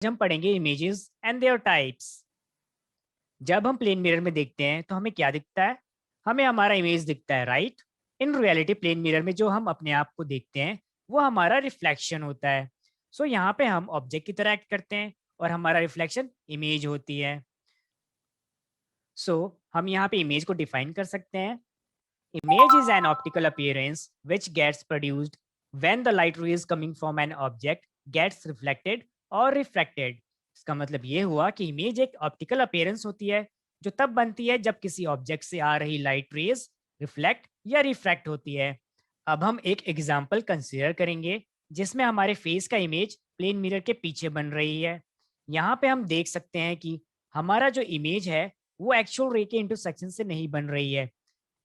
हम पढ़ेंगे images and there types. जब हम प्लेन मिरर में देखते हैं तो हमें क्या दिखता है? हमें हमारा इमेज दिखता है, right? In reality plane mirror में जो हम अपने आप को देखते हैं वो हमारा रिफ्लेक्शन होता है। सो यहाँ पे हम ऑब्जेक्ट की तरह एक्ट करते हैं और हमारा रिफ्लेक्शन इमेज होती है। सो हम यहाँ पे इमेज को डिफाइन कर सकते हैं। Image is an optical appearance which gets produced when the light rays coming from an object gets reflected or refracted. इसका मतलब ये हुआ कि इमेज एक ऑप्टिकल अपीयरेंस होती है जो तब बनती है जब किसी ऑब्जेक्ट से आ रही लाइट रेज रिफ्लेक्ट या रिफ्रैक्ट होती है। अब हम एक एग्जांपल कंसीडर करेंगे जिसमें हमारे फेस का इमेज प्लेन मिरर के पीछे बन रही है। यहाँ पे हम देख सकते हैं कि हमारा जो इमेज है वो एक्चुअल रे के इंटरसेक्शन से नहीं बन रही है।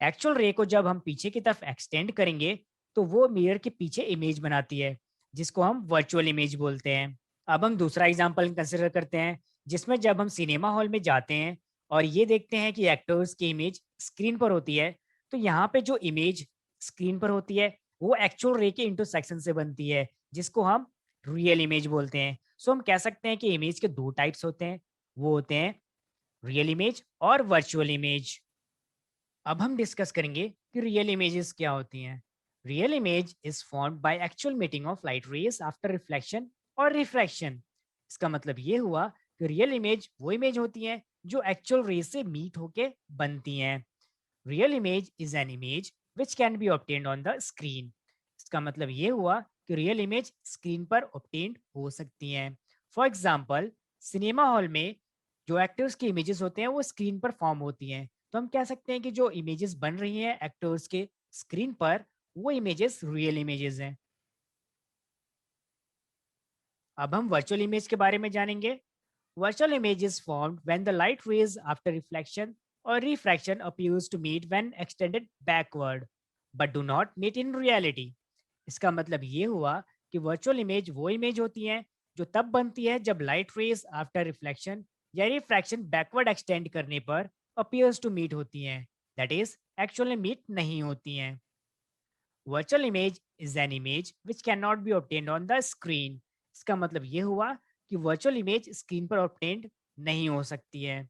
एक्चुअल रे को जब हम पीछे की तरफ एक्सटेंड करेंगे तो वो मिरर के पीछे इमेज बनाती है जिसको हम वर्चुअल इमेज बोलते हैं। अब हम दूसरा एग्जांपल कंसिडर करते हैं जिसमें जब हम सिनेमा हॉल में जाते हैं और ये देखते हैं कि एक्टर्स की इमेज स्क्रीन पर होती है, तो यहाँ पे जो इमेज स्क्रीन पर होती है वो एक्चुअल रे के इंटरसेक्शन से बनती है जिसको हम रियल इमेज बोलते हैं। सो हम कह सकते हैं कि इमेज के दो टाइप्स होते हैं, वो होते हैं रियल इमेज और वर्चुअल इमेज। अब हम डिस्कस करेंगे कि रियल इमेजेस क्या होती हैं। Real image is formed by actual meeting of light rays after reflection और रिफ्रैक्शन। इसका मतलब ये हुआ कि रियल इमेज वो इमेज होती हैं जो एक्चुअल रेज से मीट होके बनती हैं। Real image is an image which can be obtained on the screen. इसका मतलब ये हुआ कि रियल इमेज स्क्रीन पर ऑब्टेन्ड हो सकती हैं। फॉर एग्जाम्पल, सिनेमा हॉल में जो एक्टर्स की इमेजेस होते हैं वो स्क्रीन पर फॉर्म होती हैं, तो हम कह सकते हैं कि जो इमेजेस बन रही हैं एक्टर्स के स्क्रीन पर वो इमेजेस रियल इमेजेस हैं। अब हम वर्चुअल इमेज के बारे में जानेंगे। Virtual image is formed when the light rays after reflection और refraction appears to meet when extended backward but do not meet in reality. इसका मतलब ये हुआ कि वर्चुअल इमेज वो इमेज होती हैं जो तब बनती है जब लाइट रेज आफ्टर रिफ्लेक्शन या रिफ्रैक्शन बैकवर्ड एक्सटेंड करने पर अपीयर्स टू मीट होती हैं, दैट इज एक्चुअली मीट नहीं होती हैं। Virtual image is an image which can not be obtained on the screen. इसका मतलब ये हुआ कि वर्चुअल इमेज स्क्रीन पर ऑब्टेन्ड नहीं हो सकती है।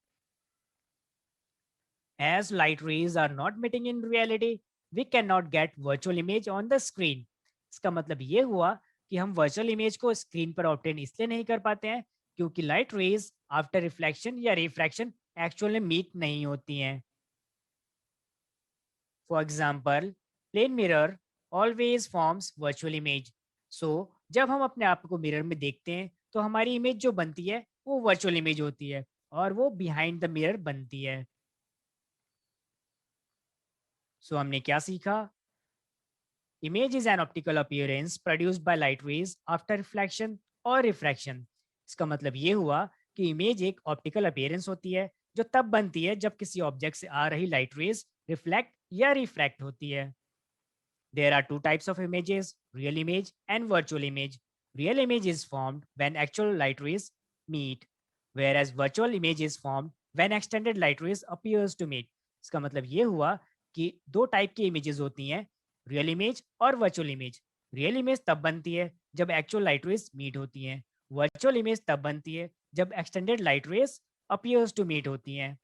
As light rays are not meeting in reality, we cannot get virtual image on the screen. इसका मतलब ये हुआ कि हम वर्चुअल इमेज को स्क्रीन पर ऑब्टेन इसलिए नहीं कर पाते हैं क्योंकि लाइट रेज आफ्टर रिफ्लेक्शन या रिफ्रैक्शन एक्चुअली मीट नहीं होती हैं। For example, plane mirror always forms virtual image. So जब हम अपने आप को मिरर में देखते हैं तो हमारी इमेज जो बनती है वो वर्चुअल इमेज होती है और वो बिहाइंड द मिरर बनती है। सो हमने क्या सीखा? Image is an optical appearance produced by light rays after reflection और refraction। इसका मतलब ये हुआ कि इमेज एक ऑप्टिकल अपीयरेंस होती है जो तब बनती है जब किसी ऑब्जेक्ट से आ रही लाइट रेज रिफ्लेक्ट या रिफ्रैक्ट होती है। There are two types of images, real image and virtual image. Real image is formed when actual light rays meet, whereas virtual image is formed when extended light rays appears to meet. इसका मतलब ये हुआ कि दो type की images होती हैं, real image और वर्चुअल इमेज। रियल इमेज तब बनती है जब एक्चुअल लाइट रेज मीट होती हैं। वर्चुअल इमेज तब बनती है जब extended light rays appears to meet होती हैं।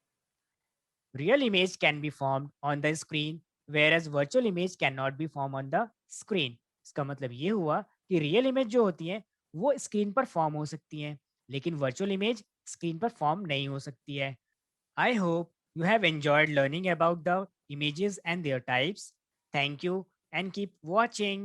Real image can be formed on the screen whereas virtual image cannot be formed on the screen। इसका मतलब ये हुआ कि रियल इमेज जो होती हैं वो स्क्रीन पर फॉर्म हो सकती हैं लेकिन वर्चुअल इमेज स्क्रीन पर फॉर्म नहीं हो सकती है। I hope you have enjoyed learning about the images and their types. Thank you and keep watching.